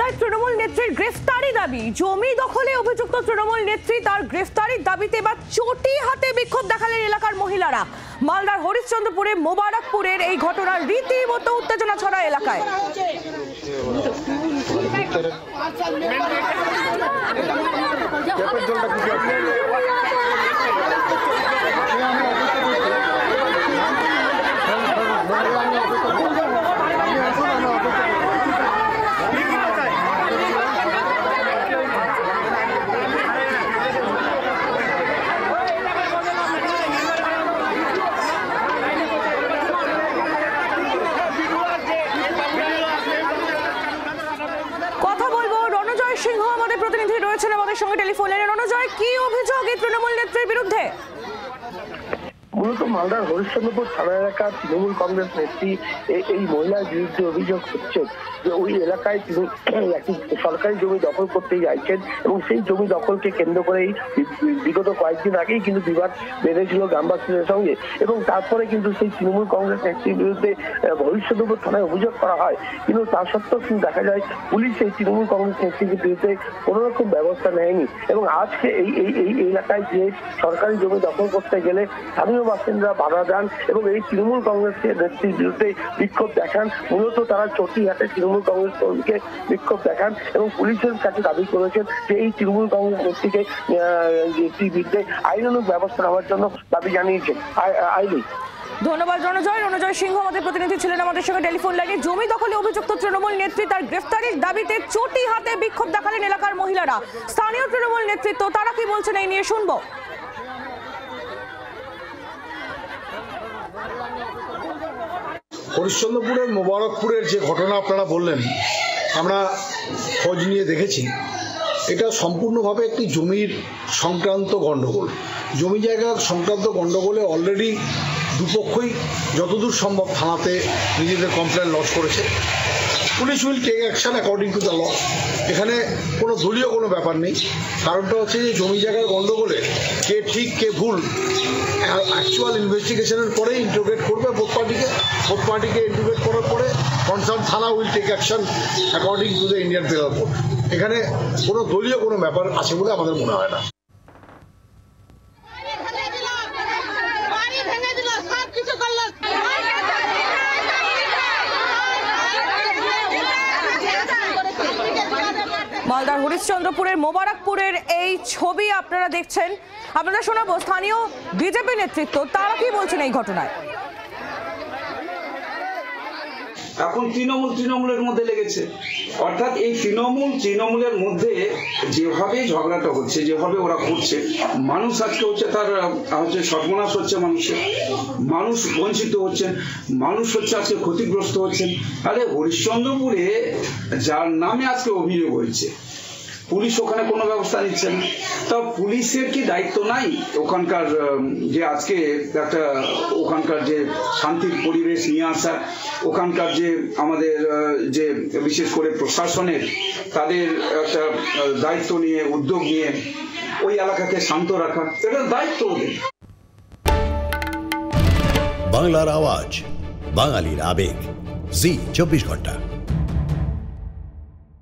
মালদার তৃণমূল নেত্রীর গ্রেফতারি দাবি। জমি দখলে অভিযুক্ত তৃণমূল নেত্রী তার গ্রেফতারির দাবিতে এবার চটি হাতে বিক্ষোভ দেখালেন এলাকার মহিলারা। মালদার হরিশ্চন্দ্রপুরে মোবারকপুরের এই ঘটনার রীতিমতো উত্তেজনা ছড়ায় এলাকায়। কথা বলবো রণজয় সিংহ আমাদের প্রতিনিধি রয়েছেন আমাদের সঙ্গে টেলিফোন লাইনে। রণজয়, কি অভিযোগ এই তৃণমূল নেত্রীর বিরুদ্ধে? মূলত মালদার হরিশ্চন্দ্রপুর থানা এলাকার তৃণমূল কংগ্রেস নেত্রী এই মহিলার বিরুদ্ধে অভিযোগ হচ্ছে যে ওই এলাকায় তিনি একটি সরকারি জমি দখল করতে চাইছেন এবং সেই জমি দখলকে কেন্দ্র করেই বিগত কয়েকদিন আগেই কিন্তু বিবাদ বেঁধেছিল গ্রামবাসীদের সঙ্গে এবং তারপরে কিন্তু সেই তৃণমূল কংগ্রেস নেত্রীর বিরুদ্ধে হরিশ্চন্দ্রপুর থানায় অভিযোগ করা হয়। কিন্তু তা সত্ত্বেও কিন্তু দেখা যায় পুলিশ এই তৃণমূল কংগ্রেস নেত্রীর বিরুদ্ধে কোনো রকম ব্যবস্থা নেয়নি এবং আজকে এই এলাকায় যে সরকারি জমি দখল করতে গেলে স্থানীয় বাসিন্দারা বাধা দেন এবং এই তৃণমূল কংগ্রেস নেত্রীর বিরুদ্ধে বিক্ষোভ দেখান। মূলত তারা চটি হাতে তৃণমূল কংগ্রেস কর্মীকে বিক্ষোভ দেখান এবং পুলিশের কাছে দাবি করেছেন যে এই তৃণমূল কংগ্রেস নেত্রীকে বিরুদ্ধে আইনানুগ ব্যবস্থা নেওয়ার জন্য দাবি জানিয়েছেন আইনি। ধন্যবাদ রণজয়। রণজয় সিংহ আমাদের প্রতিনিধি ছিলেন আমাদের সঙ্গে টেলিফোন লাইনে। জমি দখলে অভিযুক্ত তৃণমূল নেত্রী তার গ্রেফতারির দাবিতে চটি হাতে বিক্ষোভ দেখালেন এলাকার মহিলারা। স্থানীয় তৃণমূল নেতৃত্ব তারা কি বলছেন এই নিয়ে শুনবো। হরিশ্চন্দ্রপুরের মোবারকপুরের যে ঘটনা আপনারা বললেন, আমরা খোঁজ নিয়ে দেখেছি, এটা সম্পূর্ণভাবে একটি জমির সংক্রান্ত গণ্ডগোল। জমি জায়গা সংক্রান্ত গণ্ডগোলে অলরেডি দুপক্ষই যতদূর সম্ভব থানাতে নিজেদের কমপ্লেন লজ করেছে। Police will take action according to the law. এখানে কোনো দলীয় কোনো ব্যাপার নেই। কারণটা হচ্ছে যে জমি জায়গার গণ্ডগোলে কে ঠিক কে ভুল অ্যাকচুয়াল ইনভেস্টিগেশনের পরে ইন্টারোগেট করবে বোথ পার্টিকে ইন্টারোগেট করার পরে কনসার্ন থানা will take action according to the Indian penal code. এখানে কোনো দলীয় কোনো ব্যাপার আছে বলে আমাদের মনে হয় না। মালদার হরিশ্চন্দ্রপুরের মোবারকপুরের এই ছবি আপনারা দেখছেন। আপনারা শোনাবো স্থানীয় বিজেপি নেতৃত্ব তারা কি বলছেন এই ঘটনায়। এখন তৃণমূলের মধ্যে লেগেছে, অর্থাৎ এই তৃণমূলের মধ্যে যেভাবে ঝগড়াটা হচ্ছে, যেভাবে ওরা করছে, মানুষ আজকে হচ্ছে তার সর্বনাশ হচ্ছে, মানুষ বঞ্চিত হচ্ছেন, মানুষ হচ্ছে আজকে ক্ষতিগ্রস্ত হচ্ছেন। আরে হরিশ্চন্দ্রপুরে যার নামে আজকে অভিযোগ হয়েছে, পুলিশ ওখানে কোনো ব্যবস্থা নিচ্ছে না। তা পুলিশের কি দায়িত্ব নাই ওখানকার যে আজকে একটা ওখানকার যে শান্তির পরিবেশ নিয়ে আসা, ওখানকার যে আমাদের যে বিশেষ করে প্রশাসনের তাদের একটা দায়িত্ব নিয়ে উদ্যোগ নিয়ে ওই এলাকাকে শান্ত রাখা, এটা দায়িত্ব ওদের। বাংলার আওয়াজ, বাঙালির আবেগ, জি 24 ঘন্টা।